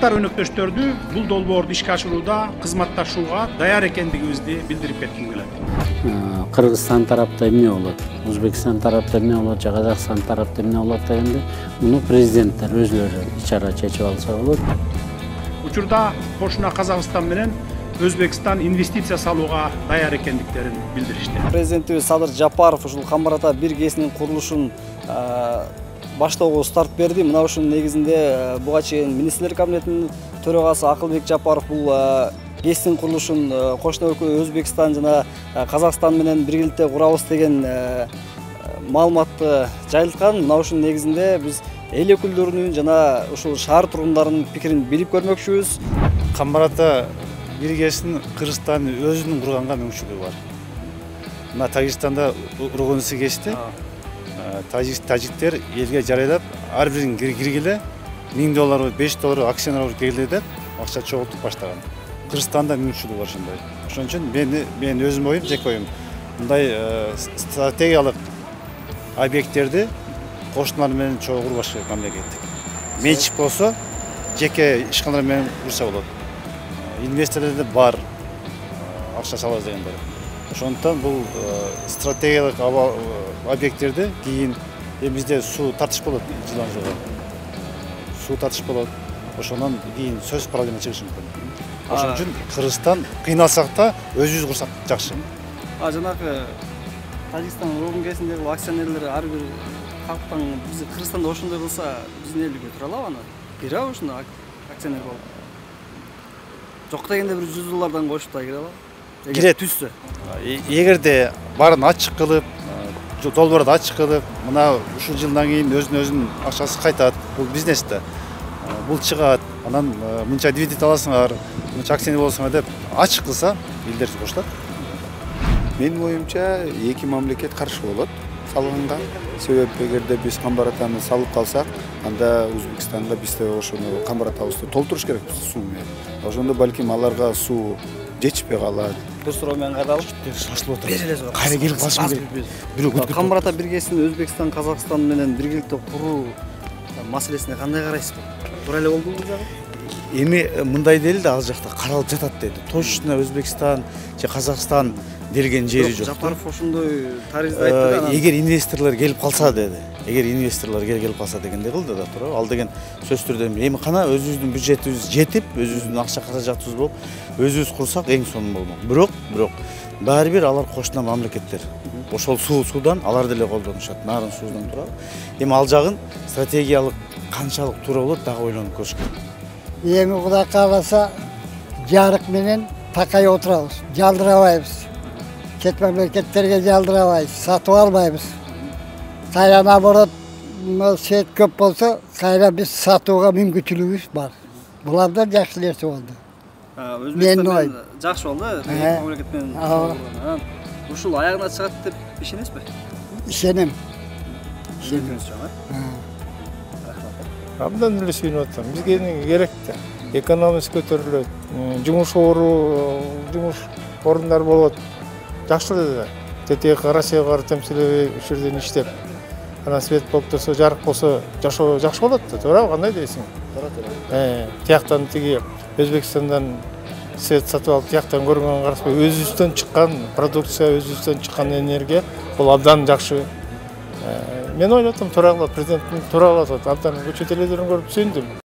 Кыргызстандыктар өнөктөштөрдү бул долбоорду ишке ашырууда кызматташууга даяр экендигибизди билдирип кетким келет. Кыргызстан тарапта эмне болот, Өзбекстан тарапта эмне болот, же Казакстан тарапта эмне болот дегенде муну президенттер өзлөрү ичара чечип алса болот. Учурда кошуна Казакстан менен Өзбекстан инвестиция салууга даяр экендиктерин билдиришти. Президентибиз Садыр Жапаров ушул Камбар-Ата 1 ГЭСинин курулушун баштоого старт берди. Мына ушунун негизинде буга чейин министрлер кабинетинин төрагасы Акылбек Жапаров бул ГЭСтин курулушун кошуна өлкө Өзбекстан жана Казакстан менен биргеликте курабыз деген маалыматты жайылткан. Мына ушунун негизинде биз эл өкүлдөрүнүн жана ушул шаар тургундарынын пикирин билип көрмөкчүбүз. Камбар-Ата 1 ГЭСин Кыргызстан өзүнүн курганга мүмкүнчүлүгү бар. Мына Тажикстанда ургунусы кечти. Тажиктер элге жарайлап, ар бирин киргиле $1000, $5 акциялар киргиле деп акча чогултуп баштаган. Кыргызстанда мүмкүнчүлүгү бар ошондой. Ошон үчүн мен өзүм оюм, жеке оюм, мындай стратегиялык объекттерди кошуналар менен чогуу курбаш керек мамлекет. Менчик болсо, жеке ишканалар менен курса болот. Инвесторлор бар, акча салабыз дегендер. Ошондуктан бул стратегиялык объекттерди кийин бизде суу тартыш болот жылдан жылга. Суу тартыш болот. Ошондон кийин сөз проблема чыгышы мүмкүн. Ошон үчүн Кыргызстан кыйналсак да өзүбүз курсак жакшы. Жанагы Тажикстан ургун кезиндеги акционерлер ар бир калктан биз Кыргызстанда ошондой кылса биздин эл көтөрө алабы аны? Кире алабы ушуна акционер болуп? Жок дегенде бир $100 коюп да кире алабы? Кире түссө. Эгерде баарын ачык кылып, долбоорду ачык кылып, мына ушул жылдан кийин өзүнүн акчасы кайтат. Бул бизнес да. Бул чыгат. Анан мынча дивиденд аласыңар, мынча акционер болсоңар деп ачык кылса, элдер кошулат. Менин оюмча, эки мамлекет каршы болот салганга. Себеп эгерде биз Камбар-Атаны салып калсак, анда Өзбекстанга бизде ошону Камбар-Атабызды толтуруш керекпиз суу менен. Ошондо балким аларга суу жетишпей калат. Бир суроо менен кайралып Шашылып отур. Кайра келип калышым керек. Камбар-Ата 1 ГЭСин Өзбекстан, Казакстан менен биргеликте куруу маселесине кандай карайсыз? Туура эле болду бул жагы? Эми мындай дели да ал жакта каралып жатат деди. Точно Өзбекстан же Казакстан делген жери жок. Жапаров ошондой тарихты айтты. Эгер инвесторлор келип калса деди. Эгер инвесторлор келип калса дегендей кылды да туурабы? Ал деген сөз түрдө эми кана өзүбүздүн бюджетибиз жетип, өзүбүздүн акча каражатыбыз болуп, өзүбүз курсак эң сонун болмок. Бирок баары бир алар кошуна мамлекеттер. Ошол суудан алар деле колдонушат. Нарын суудан туурабы? Эми ал жагын стратегиялык канчалык туура болот дагы ойлонуп көрүш керек. Эми Кудай кааласа жарык менен такай отурабыз, жалдырабайбыз. Чет мамлекеттерге жалдырабайбыз, сатып албайбыз. Кайра наоборот, сет көп болсо, кайра биз сатууга мүмкүнчүлүгүбүз бар. Буларда жакшы нерсе болду. Өзбекстан менен жакшы болду, мамлекет менен. Ушул аягына чыгат деп ишенесизби? Ишенем. Абдан эле сүйүнүп атам. Бизге керек да. Экономикасы көтөрүлөт, жумуш орундар болот. Жакшы эле. Тетиги Россияга каршы темсилдей ушул жерден иштеп. Анан свет болуп турса, жарык болсо, жашоо жакшы болот да, туура, кандай дейсиң? Тияктан тиги Өзбекстандан свет сатып алып, тияктан көргөнгө карашпай, өзүбүздөн чыккан продукция, өзүбүздөн чыккан энергия бул абдан жакшы. Мен ойлотом, туура кылат, президенттин туура кылат, абдан көчө телевизорун көрүп сүйүндүм.